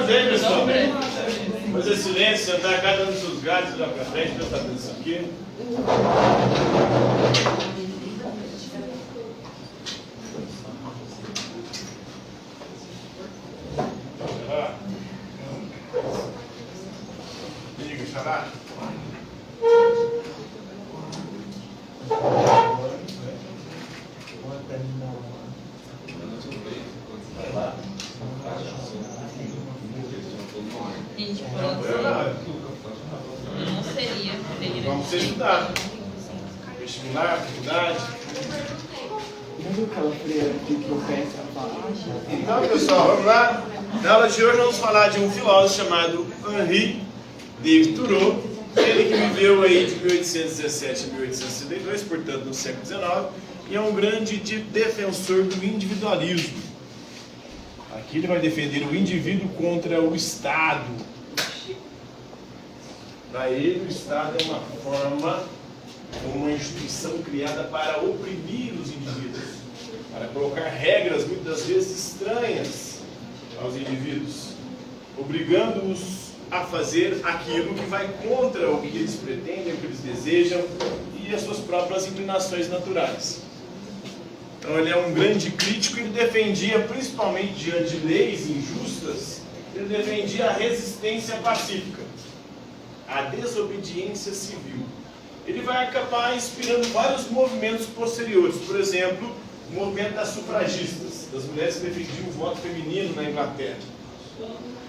bem, pessoal. Fazer silêncio, sentar cada um dos seus galhos, olhar para frente, prestar atenção aqui. Diga, xará. Gente, não seria freira. Vamos ser estudar. Vestibular, faculdade. Não viu aquela freira que tropeça a faixa? Então, pessoal, vamos lá. Na aula de hoje vamos falar de um filósofo chamado Henri David Thoreau. Ele que viveu aí de 1817 a 1862, portanto no século XIX, e é um grande defensor do individualismo. Aqui ele vai defender o indivíduo contra o Estado. Para ele, o Estado é uma forma, uma instituição criada para oprimir os indivíduos, para colocar regras muitas vezes estranhas aos indivíduos, obrigando-os a fazer aquilo que vai contra o que eles pretendem, o que eles desejam e as suas próprias inclinações naturais. Então ele é um grande crítico e ele defendia, principalmente diante de leis injustas, ele defendia a resistência pacífica, a desobediência civil. Ele vai acabar inspirando vários movimentos posteriores, por exemplo, o movimento das sufragistas, das mulheres que defendiam o voto feminino na Inglaterra.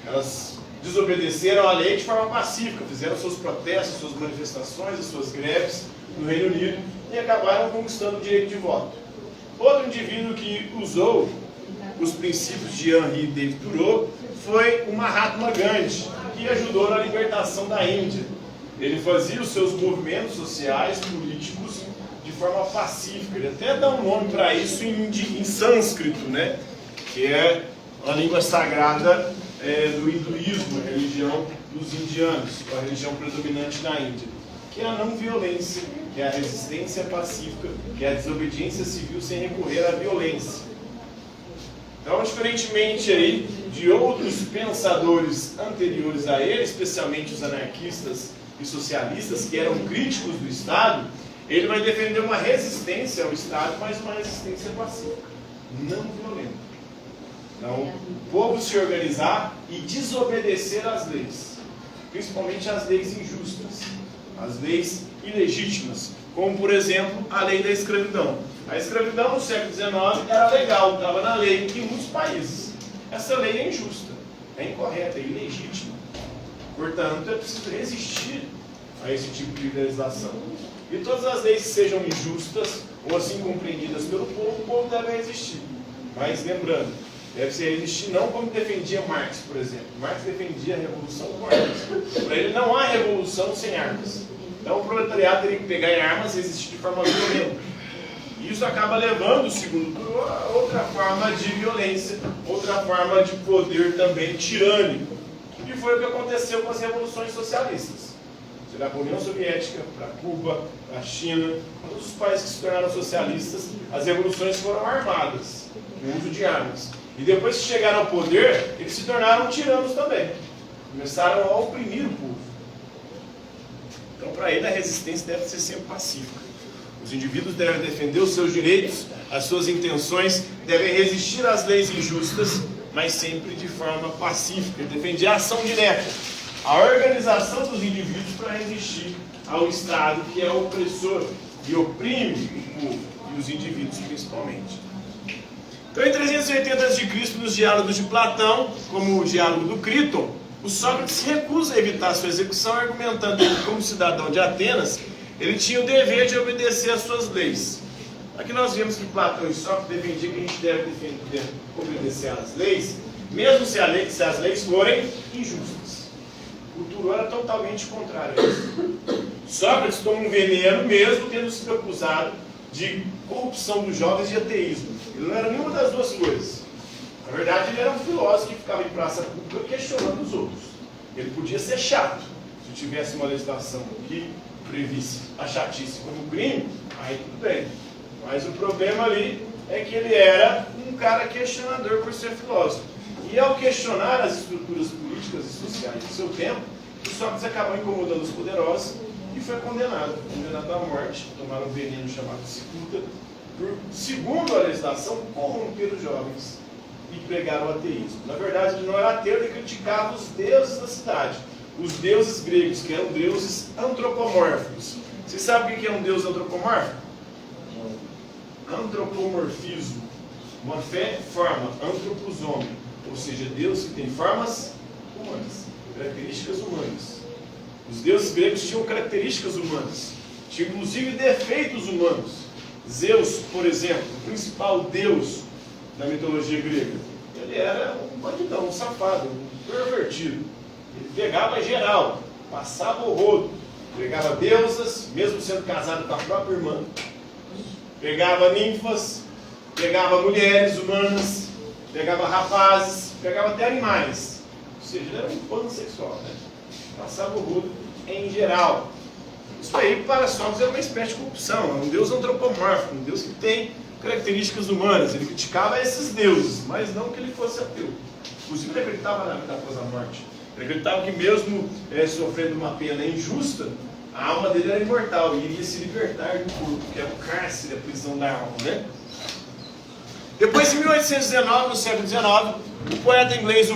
Elas desobedeceram à lei de forma pacífica, fizeram seus protestos, suas manifestações, as suas greves no Reino Unido e acabaram conquistando o direito de voto. Outro indivíduo que usou os princípios de Henri David Thoreau foi o Mahatma Gandhi, que ajudou na libertação da Índia. Ele fazia os seus movimentos sociais, políticos, de forma pacífica. Ele até dá um nome para isso em sânscrito, né? Que é a língua sagrada do hinduísmo, a religião dos indianos, a religião predominante na Índia, que é a não violência, que é a resistência pacífica, que é a desobediência civil sem recorrer à violência. Então, diferentemente aí de outros pensadores anteriores a ele, especialmente os anarquistas e socialistas, que eram críticos do Estado, ele vai defender uma resistência ao Estado, mas uma resistência pacífica, não violenta. Então, o povo se organizar e desobedecer às leis, principalmente às leis injustas, às leis ilegítimas, como, por exemplo, a lei da escravidão. A escravidão no século XIX era legal, estava na lei em muitos países. Essa lei é injusta, é incorreta, é ilegítima. Portanto, é preciso resistir a esse tipo de legislação. E todas as leis que sejam injustas ou assim compreendidas pelo povo, o povo deve resistir. Mas lembrando, deve-se resistir não como defendia Marx, por exemplo. Marx defendia a revolução com armas. Para ele não há revolução sem armas. Então o proletariado teria que pegar em armas e resistir de forma violenta. E isso acaba levando, segundo Thoreau, a outra forma de violência, outra forma de poder também tirânico. E foi o que aconteceu com as revoluções socialistas. Da União Soviética, para Cuba, para a China, todos os países que se tornaram socialistas, as revoluções foram armadas, com o uso de armas. E depois que chegaram ao poder, eles se tornaram tiranos também. Começaram a oprimir o povo. Então, para ele, a resistência deve ser sempre pacífica. Os indivíduos devem defender os seus direitos, as suas intenções, devem resistir às leis injustas, mas sempre de forma pacífica. Ele defendia a ação direta, a organização dos indivíduos para resistir ao Estado, que é opressor e oprime o povo, e os indivíduos principalmente. Então, em 380 a.C., nos diálogos de Platão, como o diálogo do Críton, o Sócrates se recusa a evitar sua execução, argumentando que, como cidadão de Atenas, ele tinha o dever de obedecer às suas leis. Aqui nós vemos que Platão e Sócrates defendiam que a gente deve obedecer às leis, mesmo se as leis forem injustas. O Thoreau era totalmente contrário a isso. Sócrates toma um veneno mesmo tendo sido acusado de corrupção dos jovens e de ateísmo. Ele não era nenhuma das duas coisas. Na verdade, ele era um filósofo que ficava em praça pública questionando os outros. Ele podia ser chato. Se tivesse uma legislação que previsse a chatice como crime, aí tudo bem. Mas o problema ali é que ele era um cara questionador por ser filósofo. E ao questionar as estruturas políticas e sociais do seu tempo, Sócrates acabou incomodando os poderosos e foi condenado à morte, tomar um veneno chamado cicuta, por, segundo a legislação, corromper os jovens e pregar o ateísmo. Na verdade, ele não era ateu, ele criticava os deuses da cidade, os deuses gregos, que eram deuses antropomórficos. Você sabe o que é um deus antropomórfico? Antropomorfismo. Morfé, forma, antropos, homem. Ou seja, Deus que tem formas humanas, características humanas. Os deuses gregos tinham características humanas, tinham inclusive defeitos humanos. Zeus, por exemplo, o principal deus da mitologia grega, ele era um bandidão, um safado, um pervertido. Ele pegava geral, passava o rodo, pegava deusas, mesmo sendo casado com a própria irmã, pegava ninfas, pegava mulheres humanas, pegava rapazes, pegava até animais. Ou seja, ele era um pansexual, né? Passava o rodo em geral. Isso aí para Sócrates era uma espécie de corrupção, é um deus antropomórfico, um deus que tem características humanas. Ele criticava esses deuses, mas não que ele fosse ateu. Inclusive ele acreditava na vida após a morte. Ele acreditava que mesmo sofrendo uma pena injusta, a alma dele era imortal e iria se libertar do corpo, que é o cárcere, a prisão da alma, né? Depois, em 1819, no século XIX, o poeta inglês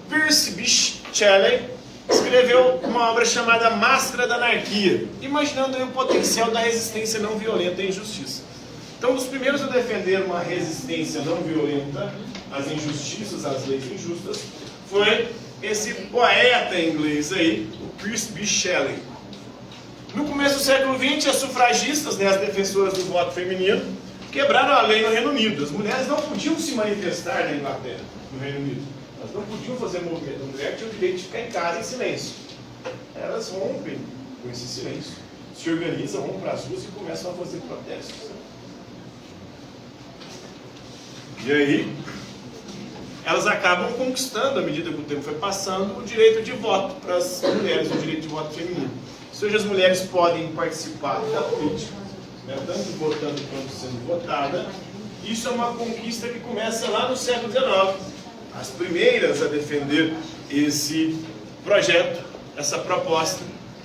Percy Bysshe Shelley escreveu uma obra chamada Máscara da Anarquia, imaginando aí o potencial da resistência não violenta à injustiça. Então, os primeiros a defender uma resistência não violenta às injustiças, às leis injustas, foi esse poeta inglês aí, o Percy Bysshe Shelley. No começo do século XX, as sufragistas, né, as defensoras do voto feminino, quebraram a lei no Reino Unido. As mulheres não podiam se manifestar na Inglaterra, no Reino Unido. Elas não podiam fazer movimento. A mulher tinha o direito de ficar em casa em silêncio. Elas rompem com esse silêncio, se organizam, vão para as ruas e começam a fazer protestos. E aí, elas acabam conquistando, à medida que o tempo foi passando, o direito de voto para as mulheres, o direito de voto feminino. Ou seja, as mulheres podem participar da política, né, tanto votando quanto sendo votada. Isso é uma conquista que começa lá no século XIX. As primeiras a defender esse projeto, essa proposta,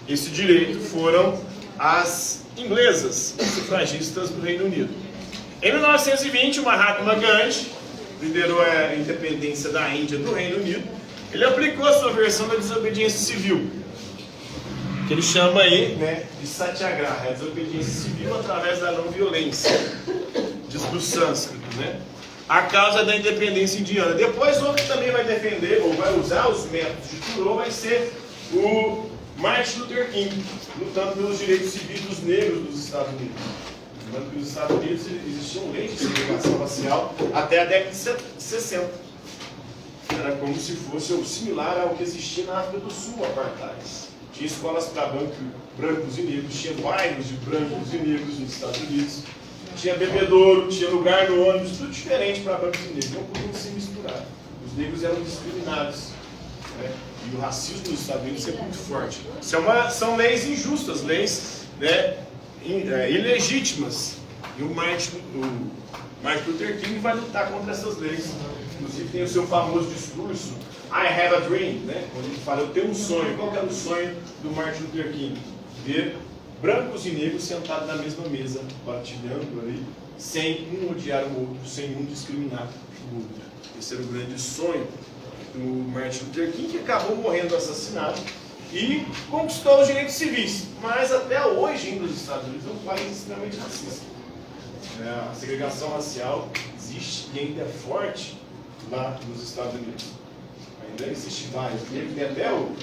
esse direito, foram as inglesas, as sufragistas do Reino Unido. Em 1920, o Mahatma Gandhi liderou a independência da Índia do Reino Unido. Ele aplicou a sua versão da desobediência civil, que ele chama aí, né, de satyagraha, a desobediência civil através da não violência, diz do sânscrito, né? A causa da independência indiana. Depois, outro que também vai defender, ou vai usar os métodos de Thoreau, vai ser o Martin Luther King, lutando pelos direitos civis dos negros dos Estados Unidos. Lembrando que nos Estados Unidos existiam leis de segregação racial até a década de 60. Era como se fosse ou similar ao que existia na África do Sul, apartheid. Tinha escolas para brancos e negros, tinha bairros de brancos e negros nos Estados Unidos, tinha bebedouro, tinha lugar no ônibus, tudo diferente para brancos e negros, não podiam se misturar. Os negros eram discriminados, né? E o racismo nos Estados Unidos é muito forte. São leis injustas, leis, né, ilegítimas. E o Martin Luther King vai lutar contra essas leis. Inclusive tem o seu famoso discurso I have a dream, né? Quando ele fala, eu tenho um sonho. Qual que era o sonho do Martin Luther King? Ver brancos e negros sentados na mesma mesa, partilhando ali, sem um odiar o outro, sem um discriminar o outro. Esse era o grande sonho do Martin Luther King, que acabou morrendo assassinado e conquistou os direitos civis. Mas até hoje, ainda os Estados Unidos é um país extremamente racista. A segregação racial existe e ainda é forte lá nos Estados Unidos. Ainda existe vários. Tem até um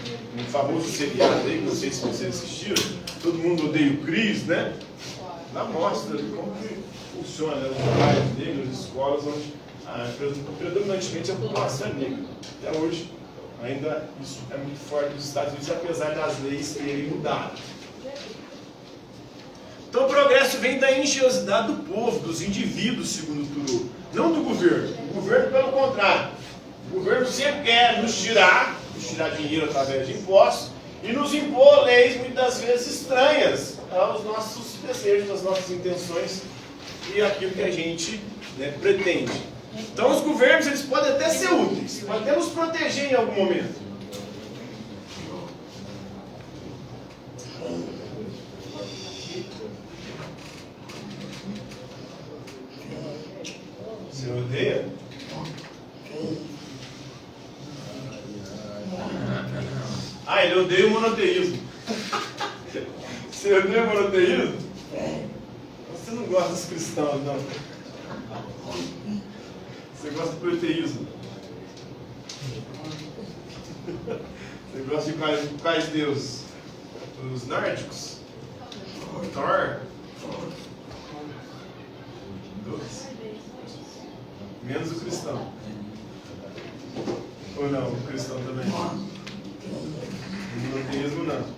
famoso seriado aí, não sei se vocês assistiram, Todo Mundo Odeia o Chris, né? Lá mostra como que funciona os bairros negros, as escolas onde predominantemente a população é negra. Até hoje, ainda isso é muito forte nos Estados Unidos, apesar das leis terem mudado. Então o progresso vem da engenhosidade do povo, dos indivíduos, segundo Thoreau, não do governo. O governo, pelo contrário, o governo sempre quer nos tirar dinheiro através de impostos e nos impor leis muitas vezes estranhas aos nossos desejos, às nossas intenções e aquilo que a gente, né, pretende. Então os governos, eles podem até ser úteis, pode até nos proteger em algum momento. Você odeia? Ah, ele odeia o monoteísmo. Você odeia o monoteísmo? Você não gosta dos cristãos, não. Você gosta do politeísmo. Você gosta de quais deuses? Os nórdicos? Thor? Dois. Menos o cristão. Ou não, o cristão também? O monoteísmo não.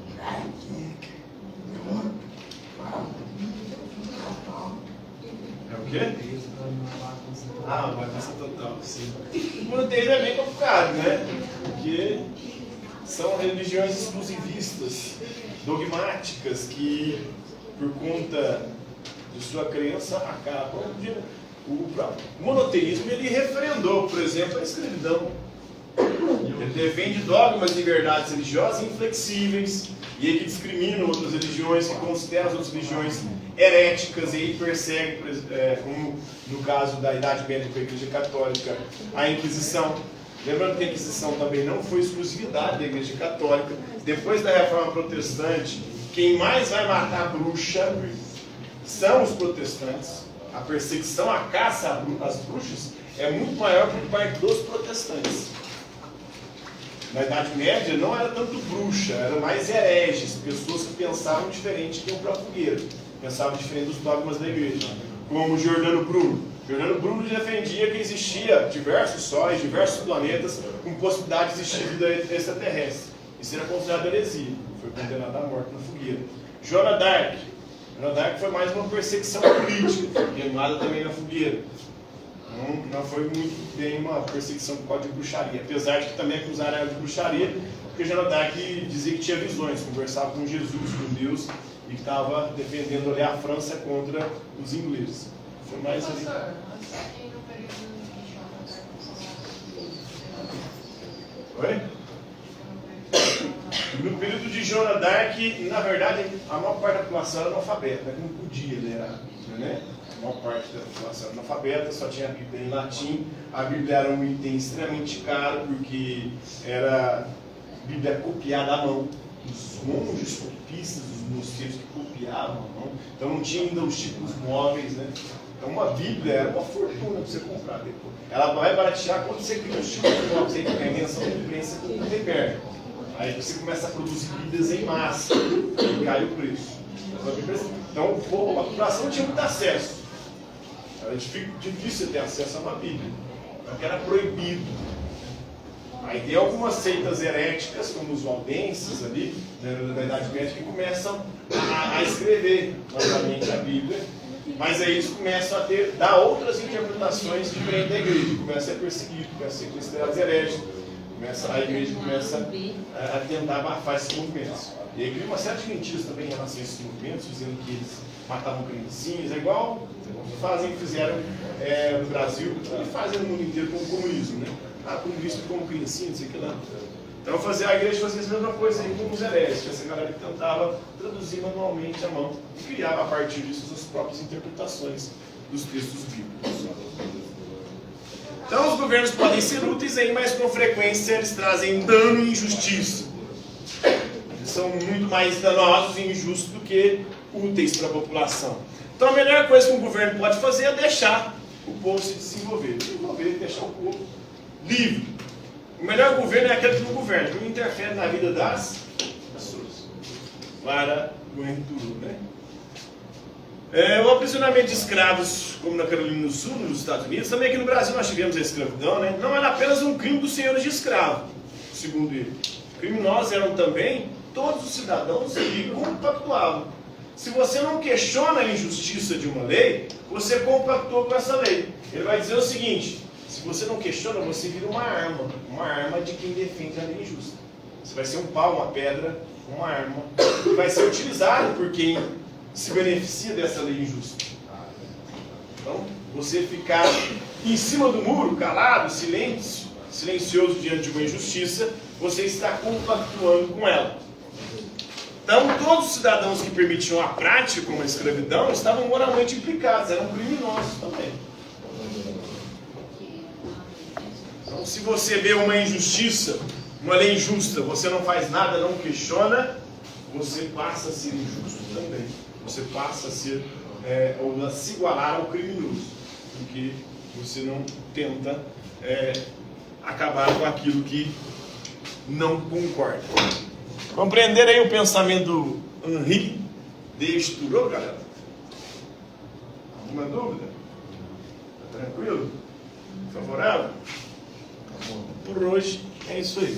É o quê? Ah, bagunça total, sim. O monoteísmo é bem complicado, né? Porque são religiões exclusivistas, dogmáticas, que por conta de sua crença acabam de... O monoteísmo, ele referendou, por exemplo, a escravidão. Ele defende dogmas e verdades religiosas inflexíveis, e ele discrimina outras religiões, que considera as outras religiões heréticas, e aí persegue, como no caso da Idade Média com a Igreja Católica, a Inquisição. Lembrando que a Inquisição também não foi exclusividade da Igreja Católica. Depois da Reforma Protestante, quem mais vai matar a bruxa são os protestantes. A perseguição, a caça às bruxas é muito maior por parte dos protestantes. Na Idade Média não era tanto bruxa, eram mais hereges, pessoas que pensavam diferente que iam para a fogueira, pensavam diferente dos dogmas da igreja, como Giordano Bruno. Giordano Bruno defendia que existia diversos sóis, diversos planetas, com possibilidade de existir vida extraterrestre. Isso era considerado heresia, foi condenado à morte na fogueira. Joana d'Arc. Joana d'Arc foi mais uma perseguição política, queimada também na fogueira. Não foi muito bem uma perseguição por causa de bruxaria, apesar de que também acusaram ela de bruxaria, porque Joana d'Arc dizia que tinha visões, conversava com Jesus, com Deus, e que estava defendendo ali a França contra os ingleses. Foi mais ali. Oi? No período de Joana d'Arc, na verdade, a maior parte da população era analfabeta, não podia ler a Bíblia, né? A maior parte da população era analfabeta, só tinha a Bíblia em latim. A Bíblia era um item extremamente caro, porque era Bíblia copiada à mão. Os monges copistas, os mosteiros que copiavam à mão. Então não tinha ainda os tipos móveis, né? Então uma Bíblia era uma fortuna para você comprar depois. Ela vai baratear quando você cria os tipos móveis, aí tem a invenção da imprensa com o Gutenberg. Aí você começa a produzir Bíblias em massa, e cai o preço. Então a população não tinha muito acesso. Era difícil ter acesso a uma Bíblia, porque era proibido. Aí tem algumas seitas heréticas, como os valdenses ali, da Idade Média, que começam a escrever novamente a Bíblia, mas aí eles começam a dar outras interpretações diferentes da igreja, começam a ser perseguidos, começam a ser considerados heréticos, a igreja começa a tentar abafar esses movimentos. E aí cria uma série de mentiras também em relação a esses movimentos, dizendo que eles matavam criancinhas, é igual fizeram no Brasil, e fazem no mundo inteiro com o comunismo, né? Como visto como criancinha, não sei o que lá. Então a igreja fazia a mesma coisa aí com os hereges, essa galera que tentava traduzir manualmente à mão e criava a partir disso as suas próprias interpretações dos textos bíblicos. Então os governos podem ser úteis aí, mas com frequência eles trazem dano e injustiça. Eles são muito mais danosos e injustos do que úteis para a população. Então a melhor coisa que um governo pode fazer é deixar o povo se desenvolver, deixar o povo livre. O melhor governo é aquele que não governa, que não interfere na vida das pessoas. Para o Enturu, né? O aprisionamento de escravos, como na Carolina do Sul, nos Estados Unidos, também aqui no Brasil nós tivemos a escravidão, né? Não era apenas um crime dos senhores de escravo, segundo ele. Criminosos eram também todos os cidadãos que compactuavam. Se você não questiona a injustiça de uma lei, você compactuou com essa lei. Ele vai dizer o seguinte: se você não questiona, você vira uma arma de quem defende a lei injusta. Você vai ser um pau, uma pedra, uma arma, que vai ser utilizado por quem se beneficia dessa lei injusta. Então, você ficar em cima do muro, calado, silêncio, silencioso diante de uma injustiça, você está compactuando com ela. Então, todos os cidadãos que permitiam a prática como a escravidão estavam moralmente implicados, eram criminosos também. Então, se você vê uma injustiça, uma lei injusta, você não faz nada, não questiona, você passa a ser injusto também. Você passa a ser, ou a se igualar ao criminoso, porque você não tenta acabar com aquilo que não concorda. Compreender aí o pensamento do Henri de Thoreau, galera? Alguma dúvida? Tá tranquilo? Favorável? Por hoje é isso aí.